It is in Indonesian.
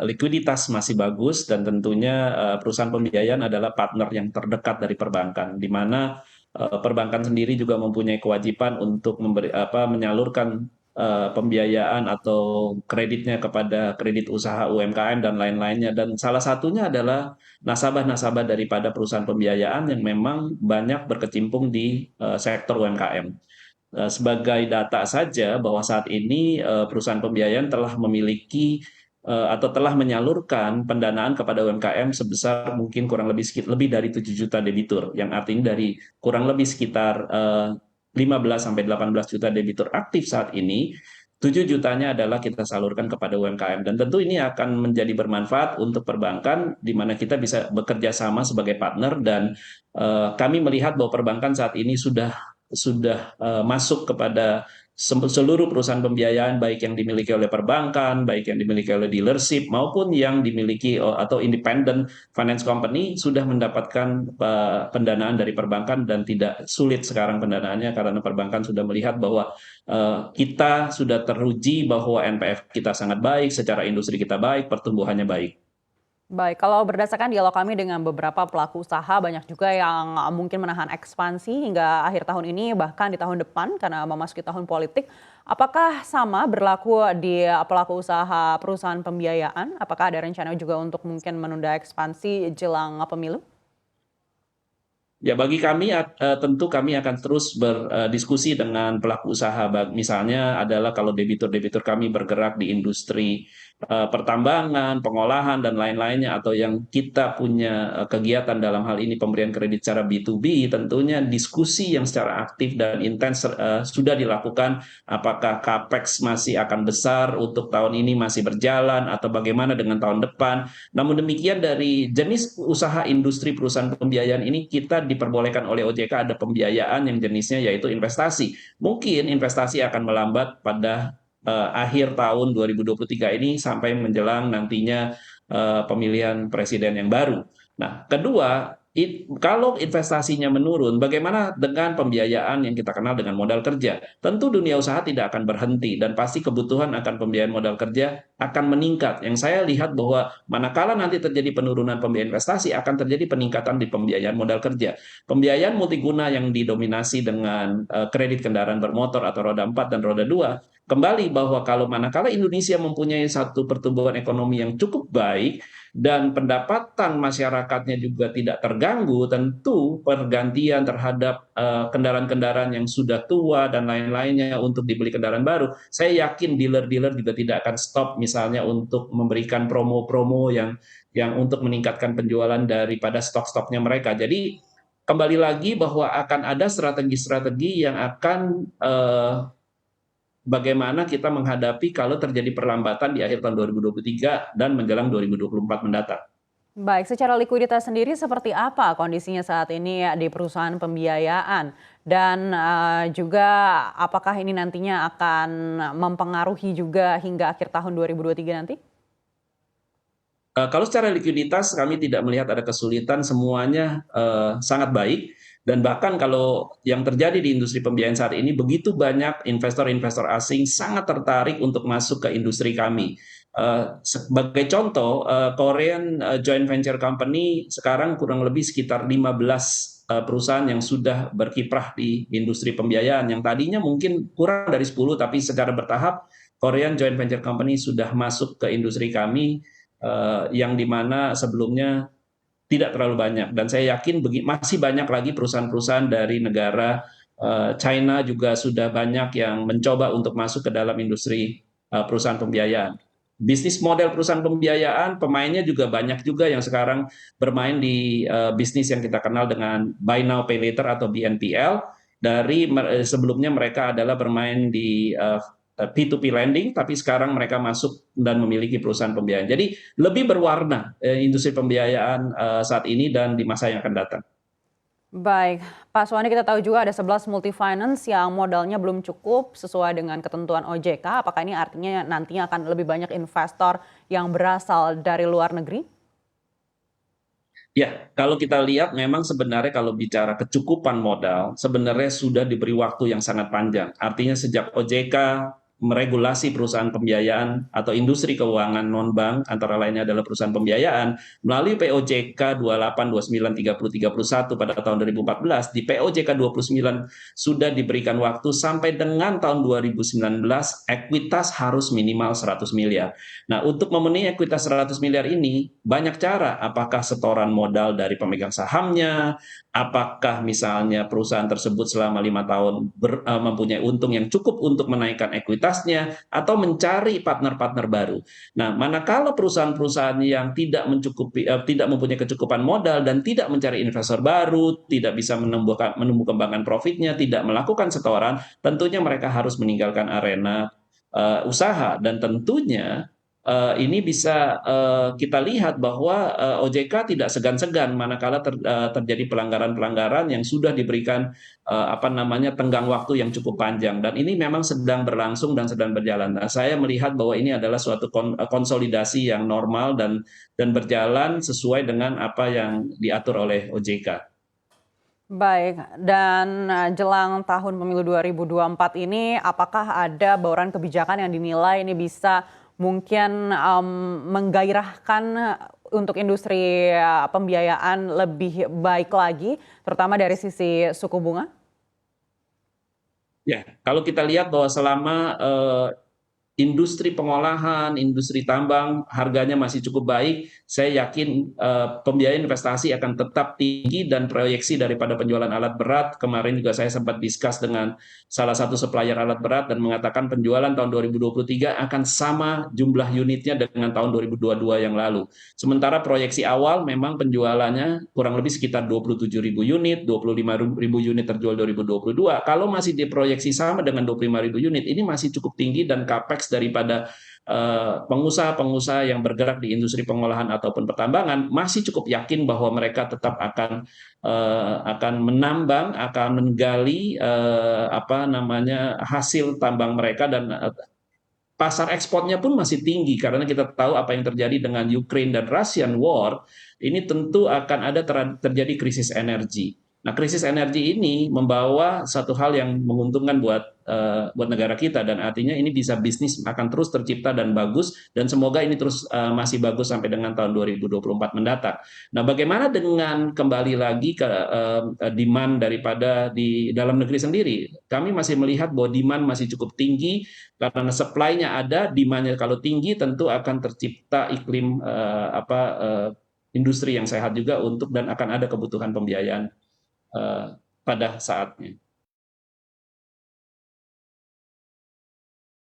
likuiditas masih bagus dan tentunya perusahaan pembiayaan adalah partner yang terdekat dari perbankan, di mana perbankan sendiri juga mempunyai kewajiban untuk menyalurkan pembiayaan atau kreditnya kepada kredit usaha UMKM dan lain-lainnya. Dan salah satunya adalah nasabah-nasabah daripada perusahaan pembiayaan yang memang banyak berkecimpung di sektor UMKM. Sebagai data saja bahwa saat ini perusahaan pembiayaan telah memiliki atau telah menyalurkan pendanaan kepada UMKM sebesar mungkin kurang lebih lebih dari 7 juta debitur, yang artinya dari kurang lebih sekitar 15 sampai 18 juta debitur aktif saat ini, 7 jutanya adalah kita salurkan kepada UMKM. Dan tentu ini akan menjadi bermanfaat untuk perbankan, di mana kita bisa bekerja sama sebagai partner. Dan kami melihat bahwa perbankan saat ini sudah masuk kepada seluruh perusahaan pembiayaan, baik yang dimiliki oleh perbankan, baik yang dimiliki oleh dealership, maupun yang dimiliki atau independent finance company, sudah mendapatkan pendanaan dari perbankan. Dan tidak sulit sekarang pendanaannya karena perbankan sudah melihat bahwa kita sudah teruji bahwa NPF kita sangat baik, secara industri kita baik, pertumbuhannya baik. Baik, kalau berdasarkan dialog kami dengan beberapa pelaku usaha, banyak juga yang mungkin menahan ekspansi hingga akhir tahun ini, bahkan di tahun depan karena memasuki tahun politik. Apakah sama berlaku di pelaku usaha perusahaan pembiayaan? Apakah ada rencana juga untuk mungkin menunda ekspansi jelang pemilu? Ya, bagi kami tentu kami akan terus berdiskusi dengan pelaku usaha. Misalnya adalah kalau debitur-debitur kami bergerak di industri pertambangan, pengolahan, dan lain-lainnya, atau yang kita punya kegiatan dalam hal ini pemberian kredit secara B2B, tentunya diskusi yang secara aktif dan intens sudah dilakukan. Apakah CAPEX masih akan besar untuk tahun ini, masih berjalan, atau bagaimana dengan tahun depan. Namun demikian, dari jenis usaha industri perusahaan pembiayaan ini, kita diperbolehkan oleh OJK ada pembiayaan yang jenisnya yaitu investasi. Mungkin investasi akan melambat pada akhir tahun 2023 ini sampai menjelang nantinya pemilihan presiden yang baru. Nah, kedua, kalau investasinya menurun, bagaimana dengan pembiayaan yang kita kenal dengan modal kerja? Tentu dunia usaha tidak akan berhenti dan pasti kebutuhan akan pembiayaan modal kerja akan meningkat. Yang saya lihat bahwa manakala nanti terjadi penurunan pembiayaan investasi, akan terjadi peningkatan di pembiayaan modal kerja. Pembiayaan multiguna yang didominasi dengan kredit kendaraan bermotor atau roda 4 dan roda 2, kembali bahwa kalau manakala Indonesia mempunyai satu pertumbuhan ekonomi yang cukup baik dan pendapatan masyarakatnya juga tidak terganggu, tentu pergantian terhadap kendaraan-kendaraan yang sudah tua dan lain-lainnya untuk dibeli kendaraan baru, saya yakin dealer-dealer juga tidak akan stop misalnya untuk memberikan promo-promo yang untuk meningkatkan penjualan daripada stok-stoknya mereka. Jadi kembali lagi bahwa akan ada strategi-strategi yang akan bagaimana kita menghadapi kalau terjadi perlambatan di akhir tahun 2023 dan menjelang 2024 mendatang. Baik, secara likuiditas sendiri seperti apa kondisinya saat ini di perusahaan pembiayaan? Dan juga apakah ini nantinya akan mempengaruhi juga hingga akhir tahun 2023 nanti? Kalau secara likuiditas kami tidak melihat ada kesulitan, semuanya sangat baik. Dan bahkan kalau yang terjadi di industri pembiayaan saat ini, begitu banyak investor-investor asing sangat tertarik untuk masuk ke industri kami. Sebagai contoh, Korean Joint Venture Company sekarang kurang lebih sekitar 15 perusahaan yang sudah berkiprah di industri pembiayaan, yang tadinya mungkin kurang dari 10, tapi secara bertahap Korean Joint Venture Company sudah masuk ke industri kami, yang dimana sebelumnya tidak terlalu banyak. Dan saya yakin masih banyak lagi perusahaan-perusahaan dari negara China juga sudah banyak yang mencoba untuk masuk ke dalam industri perusahaan pembiayaan. Bisnis model perusahaan pembiayaan, pemainnya juga banyak juga yang sekarang bermain di bisnis yang kita kenal dengan Buy Now Pay Later atau BNPL. Dari sebelumnya mereka adalah bermain di P2P lending, tapi sekarang mereka masuk dan memiliki perusahaan pembiayaan. Jadi lebih berwarna industri pembiayaan saat ini dan di masa yang akan datang. Baik, Pak Suwandi, kita tahu juga ada 11 multifinance yang modalnya belum cukup sesuai dengan ketentuan OJK. Apakah ini artinya nantinya akan lebih banyak investor yang berasal dari luar negeri? Ya, kalau kita lihat memang sebenarnya kalau bicara kecukupan modal, sebenarnya sudah diberi waktu yang sangat panjang. Artinya sejak OJK meregulasi perusahaan pembiayaan atau industri keuangan non-bank, antara lainnya adalah perusahaan pembiayaan, melalui POJK 28, 29, 30, 31 pada tahun 2014, di POJK 29 sudah diberikan waktu sampai dengan tahun 2019, ekuitas harus minimal 100 miliar. Nah, untuk memenuhi ekuitas 100 miliar ini, banyak cara. Apakah setoran modal dari pemegang sahamnya, apakah misalnya perusahaan tersebut selama 5 tahun mempunyai untung yang cukup untuk menaikkan ekuitasnya, atau mencari partner-partner baru. Nah, manakala perusahaan-perusahaan yang tidak mempunyai kecukupan modal dan tidak mencari investor baru, tidak bisa menumbuh kembangkan profitnya, tidak melakukan setoran, tentunya mereka harus meninggalkan arena usaha. Dan tentunya ini bisa kita lihat bahwa OJK tidak segan-segan manakala terjadi pelanggaran-pelanggaran yang sudah diberikan tenggang waktu yang cukup panjang, dan ini memang sedang berlangsung dan sedang berjalan. Nah, saya melihat bahwa ini adalah suatu konsolidasi yang normal dan berjalan sesuai dengan apa yang diatur oleh OJK. Baik, dan jelang tahun pemilu 2024 ini, apakah ada bauran kebijakan yang dinilai ini bisa mungkin menggairahkan untuk industri pembiayaan lebih baik lagi, terutama dari sisi suku bunga? Ya, kalau kita lihat bahwa selama industri pengolahan, industri tambang, harganya masih cukup baik. Saya yakin pembiayaan investasi akan tetap tinggi, dan proyeksi daripada penjualan alat berat, kemarin juga saya sempat diskus dengan salah satu supplier alat berat dan mengatakan penjualan tahun 2023 akan sama jumlah unitnya dengan tahun 2022 yang lalu. Sementara proyeksi awal memang penjualannya kurang lebih sekitar 27.000 unit, 25.000 unit terjual 2022. Kalau masih diproyeksi sama dengan 25.000 unit, ini masih cukup tinggi, dan capex daripada pengusaha-pengusaha yang bergerak di industri pengolahan ataupun pertambangan masih cukup yakin bahwa mereka tetap akan menambang, akan menggali hasil tambang mereka, dan pasar ekspornya pun masih tinggi, karena kita tahu apa yang terjadi dengan Ukraine dan Russian War. Ini tentu akan ada terjadi krisis energi. Nah, krisis energi ini membawa satu hal yang menguntungkan buat negara kita, dan artinya ini bisa bisnis akan terus tercipta dan bagus, dan semoga ini terus masih bagus sampai dengan tahun 2024 mendatang. Nah, bagaimana dengan kembali lagi ke demand daripada di dalam negeri sendiri? Kami masih melihat bahwa demand masih cukup tinggi, karena supply-nya ada, demand-nya kalau tinggi tentu akan tercipta iklim industri yang sehat juga dan akan ada kebutuhan pembiayaan pada saatnya.